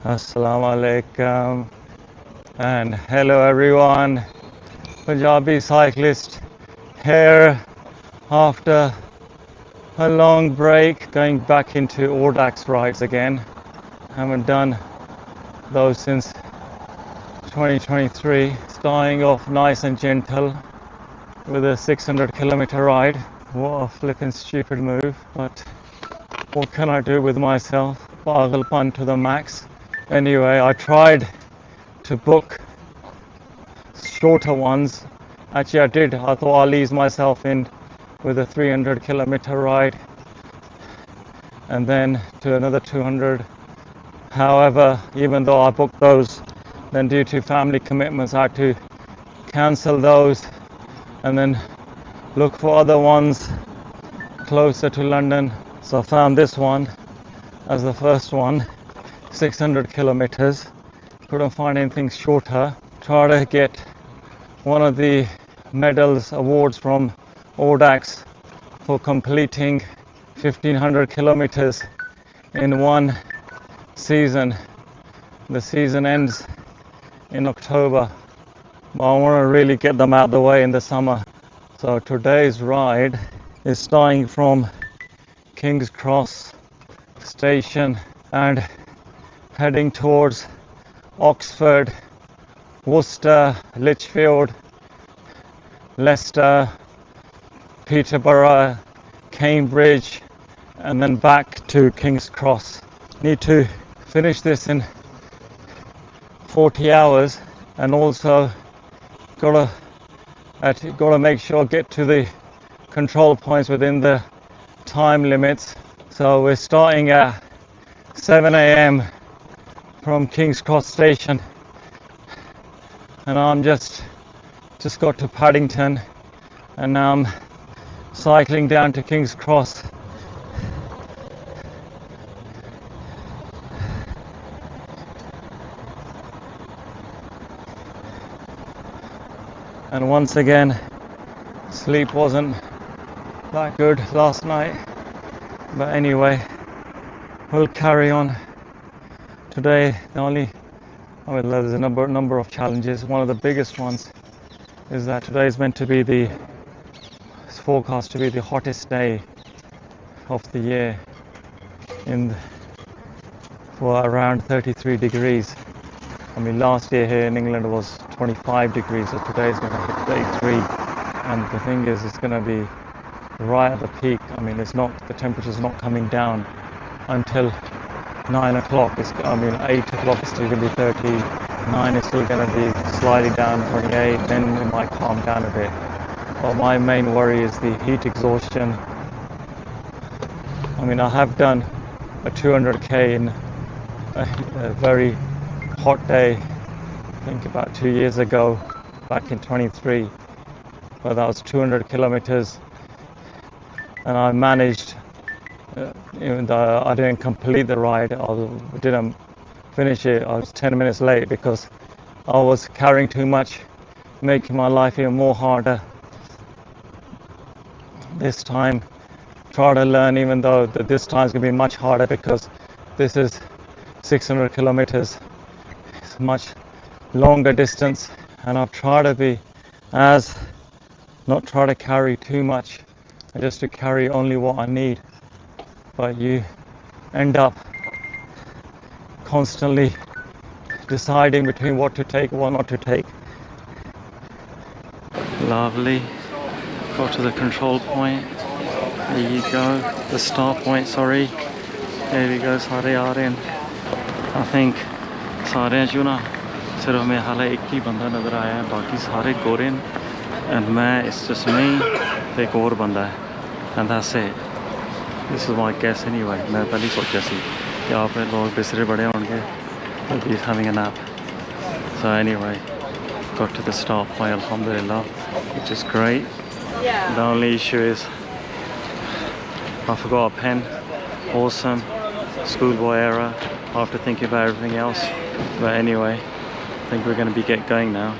Assalamu alaikum and hello everyone. Punjabi cyclist here after a long break, going back into Audax rides again. Haven't done those since 2023. Starting off nice and gentle with a 600-kilometer ride. What a flippin' stupid move, but what can I do with myself? Pagalpan to the max. Anyway, I tried to book shorter ones. Actually, I did. I thought I'll ease myself in with a 300-kilometer ride and then to another 200. However, even though I booked those, then due to family commitments, I had to cancel those and then look for other ones closer to London. So I found this one as the first one, 600 kilometers. Couldn't find anything shorter. Tried to get one of the medals awards from Audax for completing 1500 kilometers in one season. The season ends in October, but I want to really get them out of the way in the summer. So today's ride is starting from King's Cross station and heading towards Oxford, Worcester, Lichfield, Leicester, Peterborough, Cambridge, and then back to King's Cross. Need to finish this in 40 hours and also gotta make sure I get to the control points within the time limits. So we're starting at 7 a.m. from King's Cross station, and I'm just got to Paddington, and now I'm cycling down to King's Cross. And once again, sleep wasn't that good last night, but anyway, we'll carry on. Today, there's a number of challenges. One of the biggest ones is that today is meant to be it's forecast to be the hottest day of the year, for around 33 degrees. I mean, last year here in England was 25 degrees, so today is going to hit 33. And the thing is, it's going to be right at the peak. I mean, the temperature's not coming down until 9 o'clock. 8 o'clock is still going to be 30, 9 is still going to be slightly down, 28, then it might calm down a bit. But my main worry is the heat exhaustion. I mean, I have done a 200k in a very hot day, I think about 2 years ago, back in 23, but that was 200 kilometers, and I managed, even though I didn't complete the ride, I didn't finish it, I was 10 minutes late because I was carrying too much, making my life even more harder. This time, try to learn, even though this time is going to be much harder because this is 600 kilometers. It's much longer distance, and I've tried to not try to carry too much, just to carry only what I need. But you end up constantly deciding between what to take and what not to take. Lovely. Got to the control point. There you go. The start point, sorry. There we go. Sare aa rahe hain. I think सारे चो ना सिर्फ मैं हाले एक ही बंदा नज़र आया है, बाकी सारे गोरे हैं, and मैं it's just me, एक और बंदा है, and that's it. This is my guess anyway. मैं पहले सोचा सी कि आप लोग बिसरे बड़े होंगे, he's having a nap. So anyway, got to the start point, alhamdulillah, which is great. Yeah. The only issue is I forgot a pen. Awesome. Schoolboy error after thinking about everything else. But anyway, I think we're going to be get going now.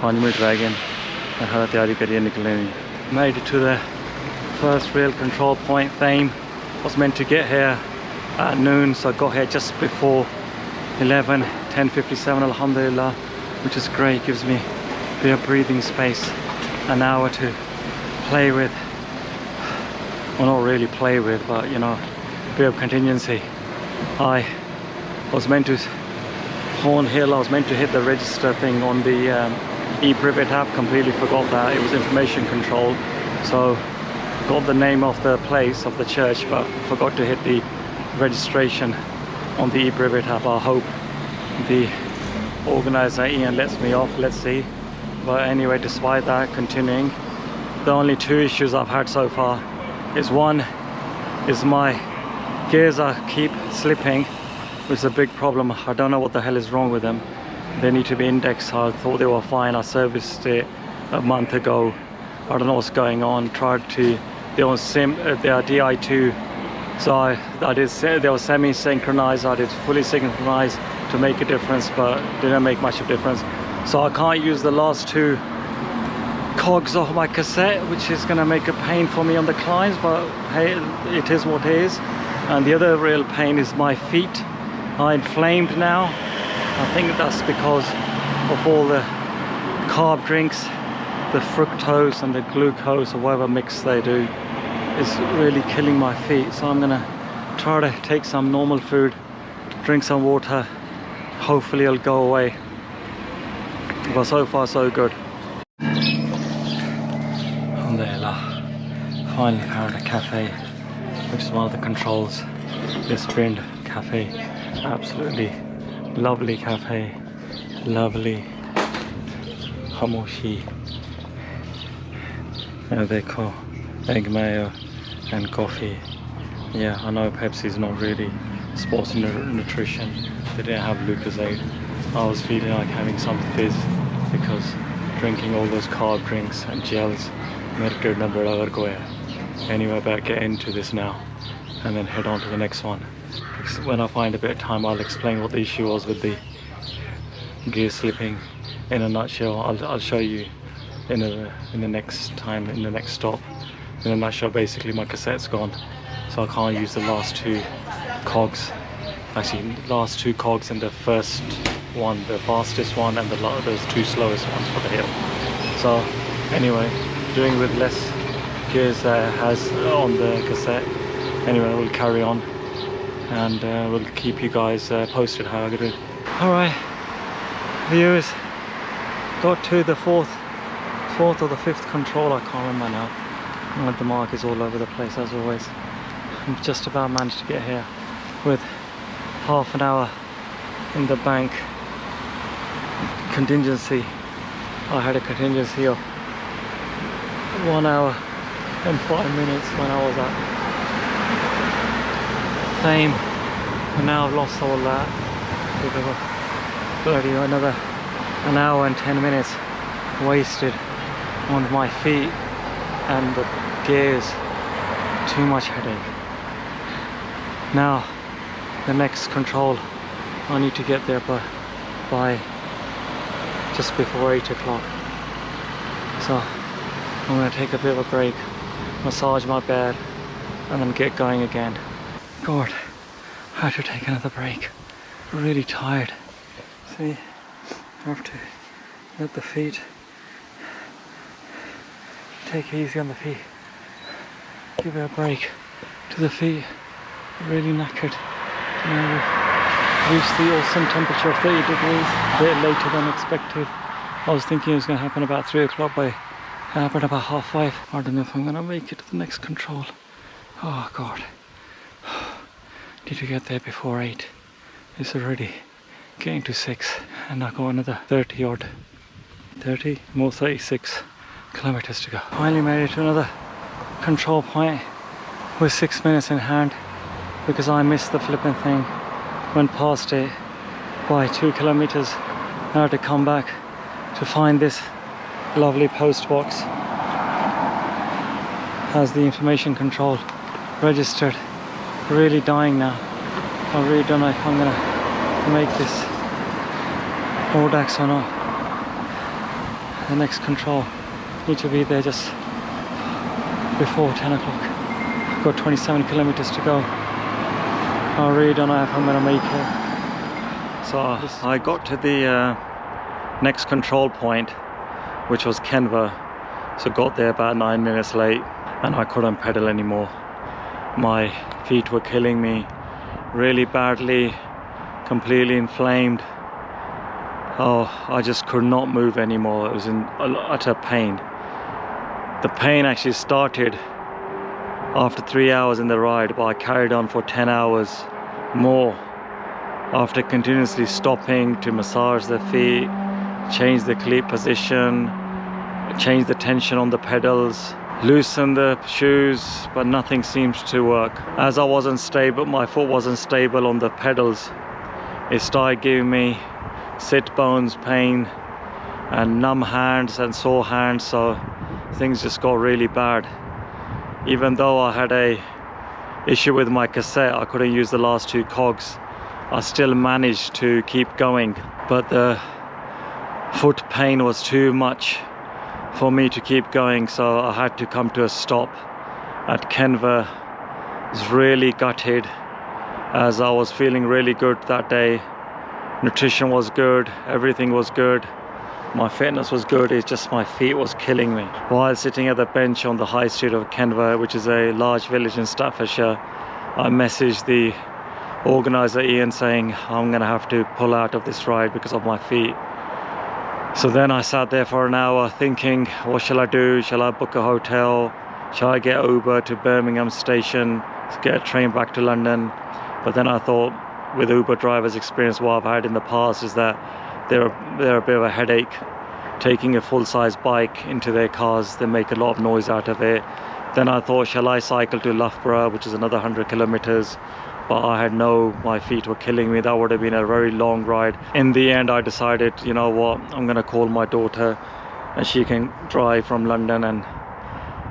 5 minute wagon. Made it to the first real control point. Thame was meant to get here at noon, so I got here just before 11, 10:57, alhamdulillah, which is great. Gives me a bit of breathing space, an hour to play with. Well, not really play with, but you know, a bit of contingency. I was meant to Hornhill, I was meant to hit the register thing on the ePrivet app, completely forgot that. It was information control, so got the name of the place, of the church, but forgot to hit the registration on the ePrivet app. I hope the organizer Ian lets me off, let's see. But anyway, despite that, continuing. The only two issues I've had so far is one is my gears keep slipping, which is a big problem. I don't know what the hell is wrong with them. They need to be indexed. I thought they were fine. I serviced it a month ago. I don't know what's going on. Tried to, they are DI2, so they were semi-synchronized. I did fully synchronized to make a difference, but didn't make much of a difference. So I can't use the last two cogs of my cassette, which is going to make a pain for me on the climbs, but hey, it is what it is. And the other real pain is my feet are inflamed now. I think that's because of all the carb drinks, the fructose and the glucose or whatever mix they do is really killing my feet. So I'm gonna try to take some normal food, drink some water, hopefully it'll go away. But so far so good. Alhamdulillah, finally found a cafe, which is one of the controls. This Sprint cafe, absolutely lovely cafe, lovely khamoshi. They call egg mayo and coffee. Yeah, I know Pepsi's not really sports nutrition. They didn't have Lucozade. I was feeling like having some fizz because drinking all those carb drinks and gels made it good number of go. Anyway, I better get into this now and then head on to the next one. Because when I find a bit of time, I'll explain what the issue was with the gear slipping in a nutshell. I'll show you in the next time, in the next stop. In a nutshell, basically my cassette's gone, so I can't use the last two cogs. Actually, last two cogs in the first one, the fastest one, and those two slowest ones for the hill. So anyway, doing with less gears has on the cassette. Anyway, we'll carry on and we'll keep you guys posted how I do. Alright, viewers, got to the fourth or the fifth control, I can't remember now. And the mark is all over the place as always. I've just about managed to get here with half an hour in the bank. Contingency, I had a contingency of 1 hour and 5 minutes when I was at Fame, and now I've lost all that because of bloody another an hour and 10 minutes wasted on my feet and the gears. Too much headache. Now the next control, I need to get there by just before 8 o'clock. So I'm going to take a bit of a break, massage my bed, and then get going again. God, I have to take another break. Really tired. See, I have to let the feet, take it easy on the feet. Give it a break to the feet. Really knackered. Now we've reached the awesome temperature of 30 degrees, a bit later than expected. I was thinking it was going to happen about 3 o'clock, but it happened about 5:30. I don't know if I'm going to make it to the next control. Oh God. Need to get there before 8. It's already getting to 6, and I got another 36 kilometers to go. Finally made it to another control point with 6 minutes in hand because I missed the flipping thing, went past it by 2 kilometers. Now I had to come back to find this lovely post box. Has the information control registered. Really dying now. I really don't know if I'm gonna make this Audax or not. The next control, need to be there just before 10 o'clock. I've got 27 kilometers to go. I really don't know if I'm gonna make it. So I got to the next control point, which was Kenva. So got there about 9 minutes late and I couldn't pedal anymore. My feet were killing me really badly, completely inflamed. Oh, I just could not move anymore. It was in utter pain. The pain actually started after 3 hours in the ride, but I carried on for 10 hours more after continuously stopping to massage the feet, change the cleat position, change the tension on the pedals, loosen the shoes, but nothing seems to work. As I wasn't stable, my foot wasn't stable on the pedals, it started giving me sit bones pain and numb hands and sore hands, so things just got really bad. Even though I had a issue with my cassette, I couldn't use the last 2 cogs, I still managed to keep going, but the foot pain was too much for me to keep going, so I had to come to a stop at Kenva. I was really gutted as I was feeling really good that day. Nutrition was good, everything was good, my fitness was good, it's just my feet was killing me. While sitting at the bench on the high street of Kenva, which is a large village in Staffordshire, I messaged the organiser Ian saying I'm gonna have to pull out of this ride because of my feet. So then I sat there for an hour thinking, what shall I do? Shall I book a hotel? Shall I get Uber to Birmingham station, get a train back to London? But then I thought, with Uber drivers' experience, what I've had in the past is that they're a bit of a headache. Taking a full-size bike into their cars, they make a lot of noise out of it. Then I thought, shall I cycle to Loughborough, which is another 100 kilometers? But I had my feet were killing me. That would have been a very long ride. In the end, I decided, you know what, I'm gonna call my daughter and she can drive from London and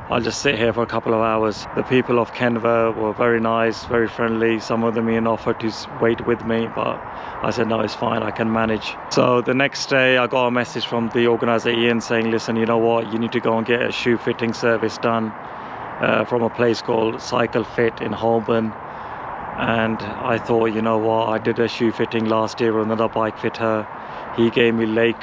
I'll just sit here for a couple of hours. The people of Kenva were very nice, very friendly. Some of them even offered to wait with me, but I said, no, it's fine, I can manage. So the next day I got a message from the organiser Ian saying, listen, you know what, you need to go and get a shoe fitting service done from a place called Cyclist in Holborn. And I thought, you know what, I did a shoe fitting last year with another bike fitter. He gave me Lake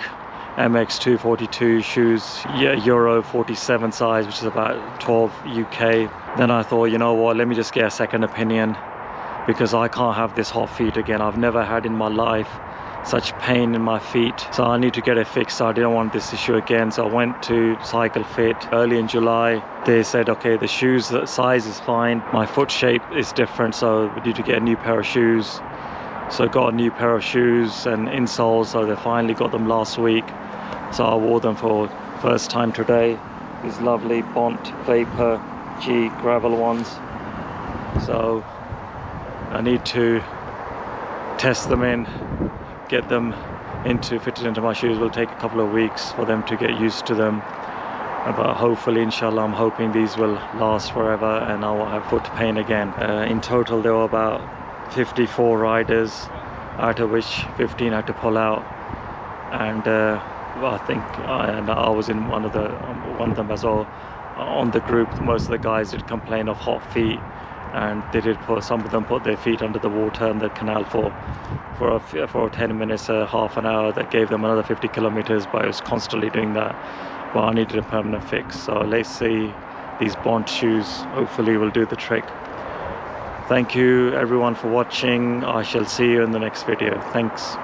MX 242 shoes, Euro 47 size, which is about 12 UK. Then I thought, you know what, let me just get a second opinion because I can't have this hot feet again. I've never had in my life such pain in my feet, so I need to get it fixed. So I didn't want this issue again, so I went to Cycle Fit early in July. They said, okay, the shoes size is fine, my foot shape is different, so we need to get a new pair of shoes. So I got a new pair of shoes and insoles, so they finally got them last week. So I wore them for first time today. These lovely Bont Vapor G gravel ones. So I need to test them in, get them fitted into my shoes. Will take a couple of weeks for them to get used to them. But hopefully, inshallah, I'm hoping these will last forever and I won't have foot pain again. In total, there were about 54 riders, out of which 15 had to pull out, and I think I was in one of them as well. On the group, most of the guys did complain of hot feet, and they did some of them put their feet under the water in the canal for 10 minutes, half an hour. That gave them another 50 kilometers, but I was constantly doing that. But I needed a permanent fix, so let's see, these Bont shoes hopefully will do the trick. Thank you everyone for watching. I shall see you in the next video. Thanks.